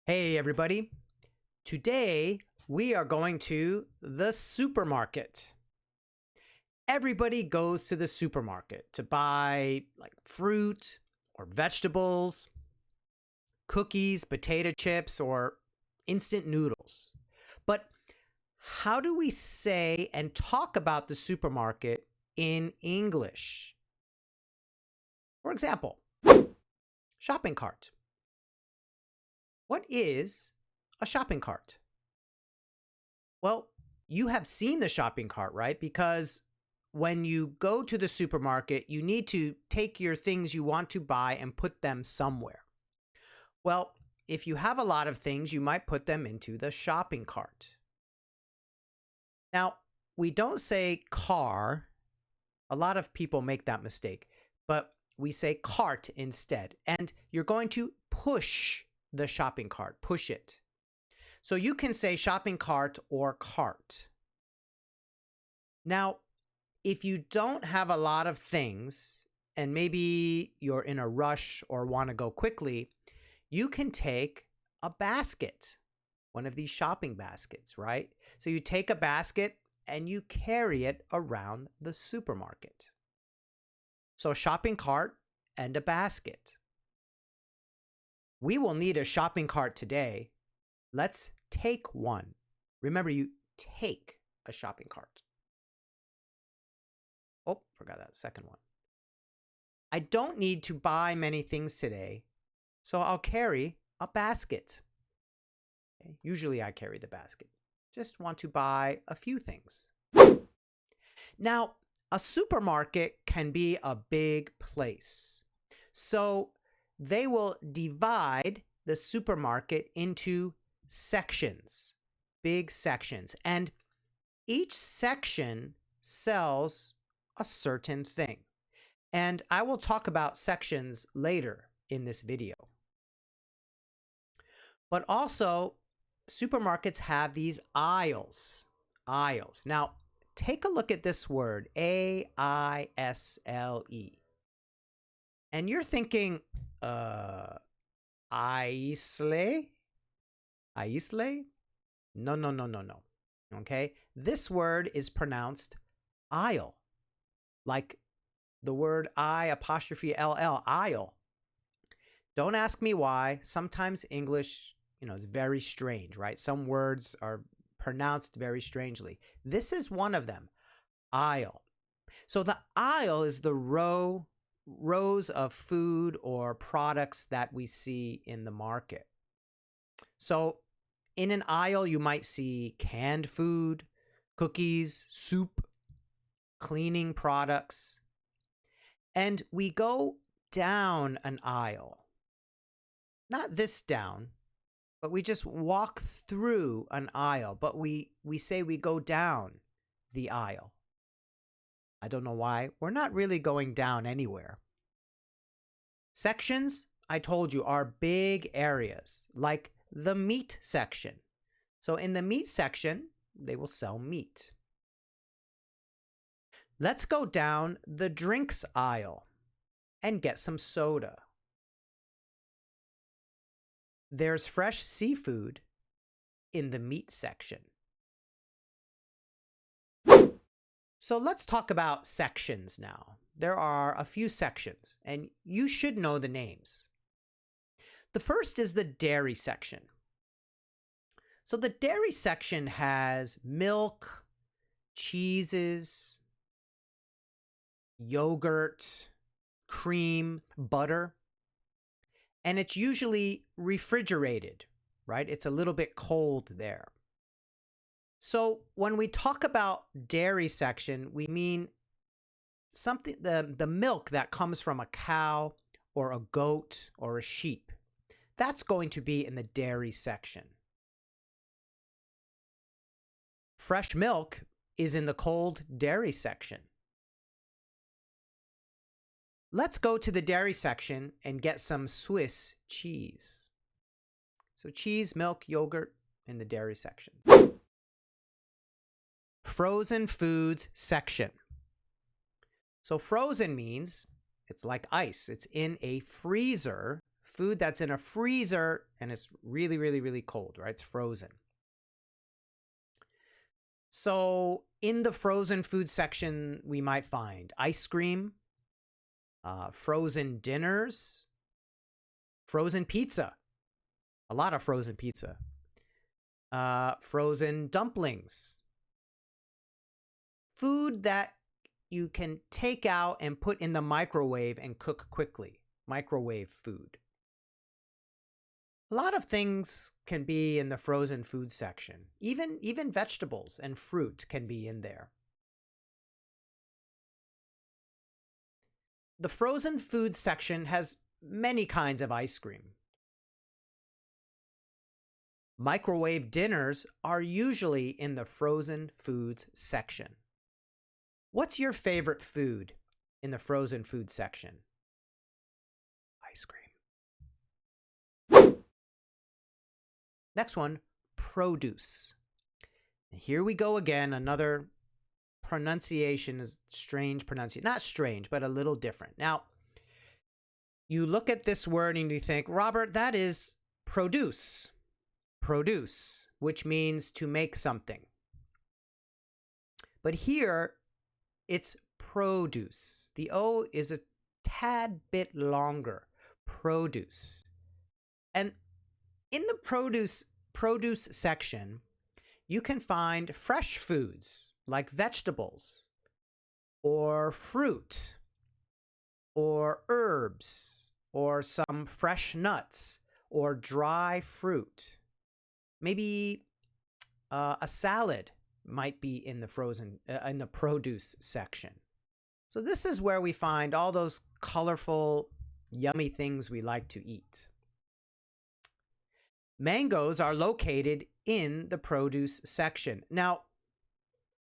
Hey everybody, today we are going to the supermarket. Everybody goes to the supermarket to buy like fruit or vegetables, cookies, potato chips, or instant noodles. But how do we say and talk about the supermarket in English? For example, shopping cart. What is a shopping cart? Well, you have seen the shopping cart, right? Because when you go to the supermarket, you need to take your things you want to buy and put them somewhere. Well, if you have a lot of things, you might put them into the shopping cart. Now, we don't say car. A lot of people make that mistake, but we say cart instead. And you're going to push the shopping cart, push it. So you can say shopping cart or cart. Now, if you don't have a lot of things and maybe you're in a rush or want to go quickly, you can take a basket, one of these shopping baskets, right? So you take a basket and you carry it around the supermarket. So a shopping cart and a basket. We will need a shopping cart today. Let's take one. Remember, you take a shopping cart. Oh, forgot that second one. I don't need to buy many things today, so I'll carry a basket. Okay? Usually I carry the basket. Just want to buy a few things. Now, a supermarket can be a big place. So they will divide the supermarket into sections, big sections, and each section sells a certain thing. And I will talk about sections later in this video. But also, supermarkets have these aisles. Aisles. Now, take a look at this word, A-I-S-L-E. And you're thinking, aisle? Aisle? No. Okay? This word is pronounced aisle, like the word I''ll, aisle. Don't ask me why. Sometimes English, is very strange, right? Some words are pronounced very strangely. This is one of them, aisle. So the aisle is the rows of food or products that we see in the market. So in an aisle, you might see canned food, cookies, soup, cleaning products. And we go down an aisle. Not this down, but we just walk through an aisle, but we say we go down the aisle. I don't know why. We're not really going down anywhere. Sections, I told you, are big areas, like the meat section. So in the meat section, they will sell meat. Let's go down the drinks aisle and get some soda. There's fresh seafood in the meat section. So let's talk about sections now. There are a few sections, and you should know the names. The first is the dairy section. So the dairy section has milk, cheeses, yogurt, cream, butter, and it's usually refrigerated, right? It's a little bit cold there. So when we talk about dairy section, we mean something, the milk that comes from a cow or a goat or a sheep. That's going to be in the dairy section. Fresh milk is in the cold dairy section. Let's go to the dairy section and get some Swiss cheese. So cheese, milk, yogurt in the dairy section. Frozen foods section. So frozen means it's like ice. It's in a freezer food that's in a freezer and it's really, really, really cold, right? It's frozen. So in the frozen food section, we might find ice cream, frozen dinners, frozen pizza, a lot of frozen pizza, frozen dumplings, food that you can take out and put in the microwave and cook quickly, microwave food. A lot of things can be in the frozen food section. Even vegetables and fruit can be in there. The frozen food section has many kinds of ice cream. Microwave dinners are usually in the frozen foods section. What's your favorite food in the frozen food section? Ice cream. Next one, produce. And here we go again. Another pronunciation is strange pronunciation. Not strange, but a little different. Now, you look at this word and you think, Robert, that is produce. Produce, which means to make something. But here, it's produce. The O is a tad bit longer. Produce. And in the produce section, you can find fresh foods like vegetables or fruit or herbs or some fresh nuts or dry fruit. Maybe a salad might be in the produce section. So this is where we find all those colorful, yummy things we like to eat. Mangoes are located in the produce section. Now,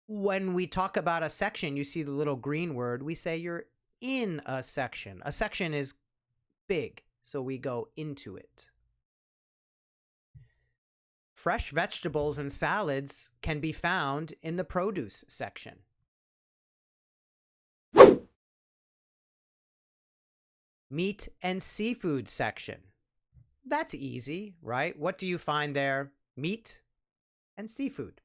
when we talk about a section, you see the little green word, we say you're in a section. A section is big, so we go into it. Fresh vegetables and salads can be found in the produce section. Meat and seafood section. That's easy, right? What do you find there? Meat and seafood.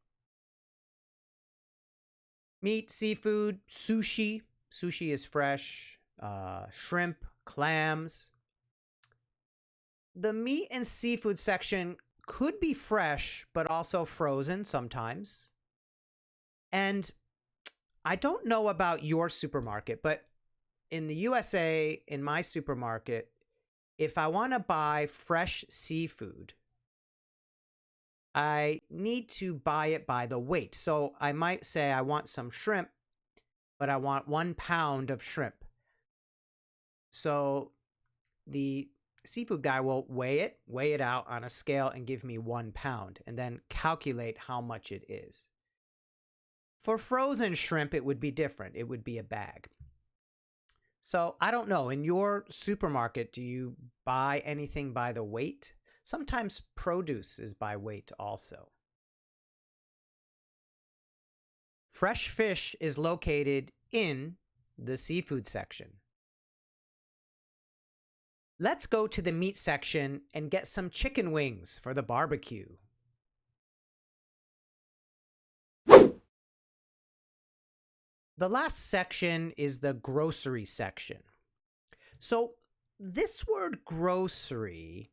Meat, seafood, sushi. Sushi is fresh. Shrimp, clams. The meat and seafood section could be fresh, but also frozen sometimes. And I don't know about your supermarket, but in the USA, in my supermarket, if I want to buy fresh seafood, I need to buy it by the weight. So I might say I want some shrimp, but I want 1 pound of shrimp. So the seafood guy will weigh it out on a scale and give me 1 pound and then calculate how much it is. For frozen shrimp, it would be different. It would be a bag. So I don't know, in your supermarket, do you buy anything by the weight? Sometimes produce is by weight also. Fresh fish is located in the seafood section. Let's go to the meat section and get some chicken wings for the barbecue. The last section is the grocery section. So this word grocery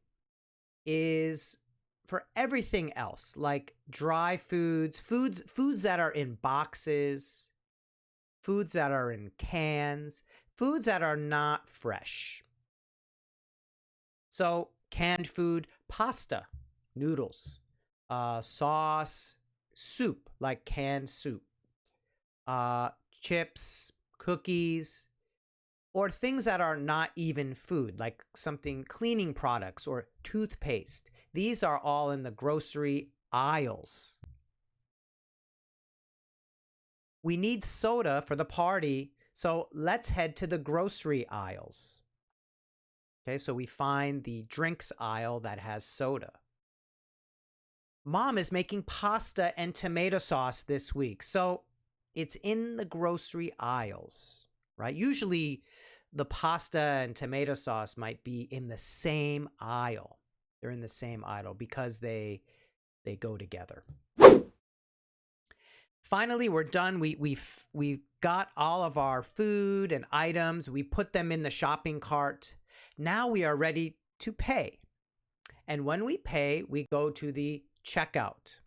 is for everything else, like dry foods that are in boxes, foods that are in cans, foods that are not fresh. So canned food, pasta, noodles, sauce, soup, like canned soup, chips, cookies, or things that are not even food, like something cleaning products or toothpaste. These are all in the grocery aisles. We need soda for the party, so let's head to the grocery aisles. Okay, so we find the drinks aisle that has soda. Mom is making pasta and tomato sauce this week, so it's in the grocery aisles, right? Usually the pasta and tomato sauce might be in the same aisle. They're in the same aisle because they go together. Finally, we're done. We've got all of our food and items. We put them in the shopping cart. Now we are ready to pay. And when we pay, we go to the checkout.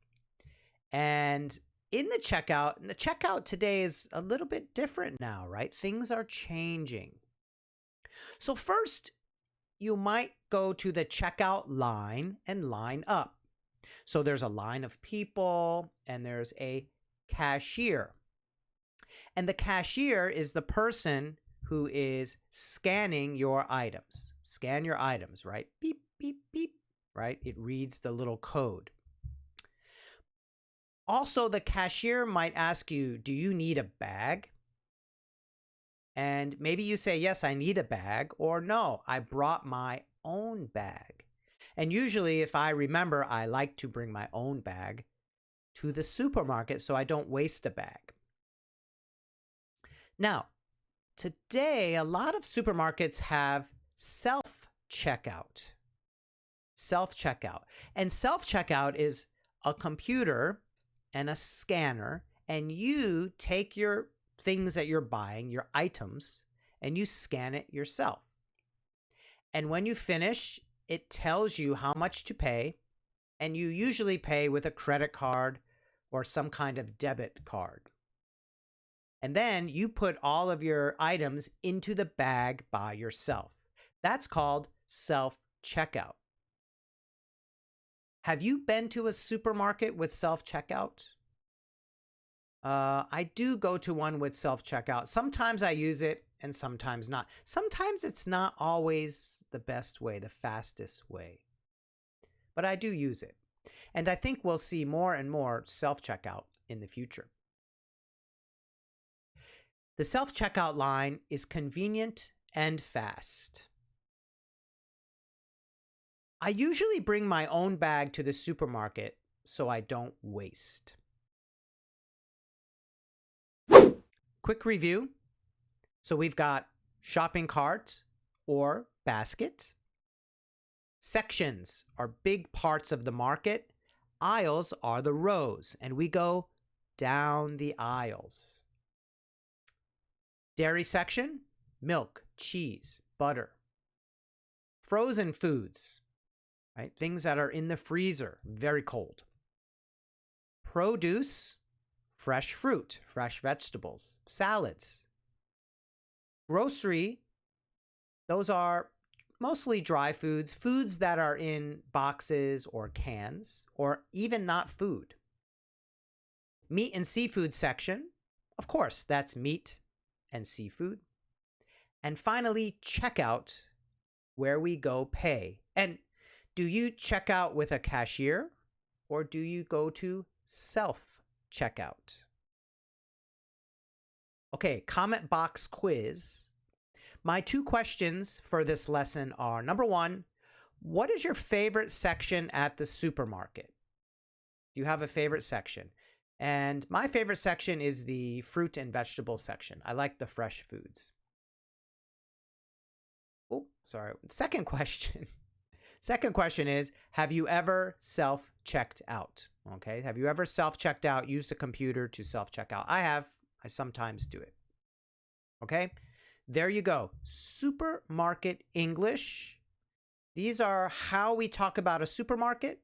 And in the checkout today is a little bit different now, right? Things are changing. So first, you might go to the checkout line and line up. So there's a line of people and there's a cashier. And the cashier is the person who is scanning your items. Scan your items, right? Beep, beep, beep, right? It reads the little code. Also, the cashier might ask you, do you need a bag? And maybe you say, yes, I need a bag, or no, I brought my own bag. And usually, if I remember, I like to bring my own bag to the supermarket so I don't waste a bag. Now, today, a lot of supermarkets have self-checkout. Self-checkout. And self-checkout is a computer and a scanner, and you take your things that you're buying, your items, and you scan it yourself. And when you finish, it tells you how much to pay, and you usually pay with a credit card or some kind of debit card. And then you put all of your items into the bag by yourself. That's called self-checkout. Have you been to a supermarket with self-checkout? I do go to one with self-checkout. Sometimes I use it and sometimes not. Sometimes it's not always the best way, the fastest way. But I do use it. And I think we'll see more and more self-checkout in the future. The self-checkout line is convenient and fast. I usually bring my own bag to the supermarket so I don't waste. Quick review. So we've got shopping cart or basket. Sections are big parts of the market. Aisles are the rows, and we go down the aisles. Dairy section, milk, cheese, butter. Frozen foods, right? Things that are in the freezer, very cold. Produce, fresh fruit, fresh vegetables, salads. Grocery, those are mostly dry foods, foods that are in boxes or cans, or even not food. Meat and seafood section, of course, that's meat and seafood. And finally, checkout, where we go pay. And do you check out with a cashier or do you go to self-checkout? Okay, comment box quiz. My 2 questions for this lesson are, number 1, what is your favorite section at the supermarket? Do you have a favorite section? And my favorite section is the fruit and vegetable section. I like the fresh foods. Oh, sorry. Second question. Second question is, have you ever self-checked out? Okay, have you ever self-checked out, used a computer to self-check out? I have. I sometimes do it. Okay, there you go. Supermarket English. These are how we talk about a supermarket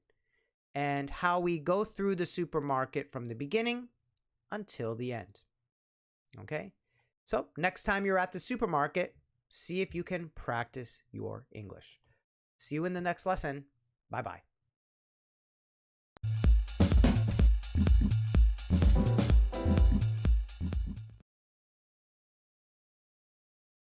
and how we go through the supermarket from the beginning until the end. Okay, so next time you're at the supermarket, see if you can practice your English. See you in the next lesson. Bye-bye.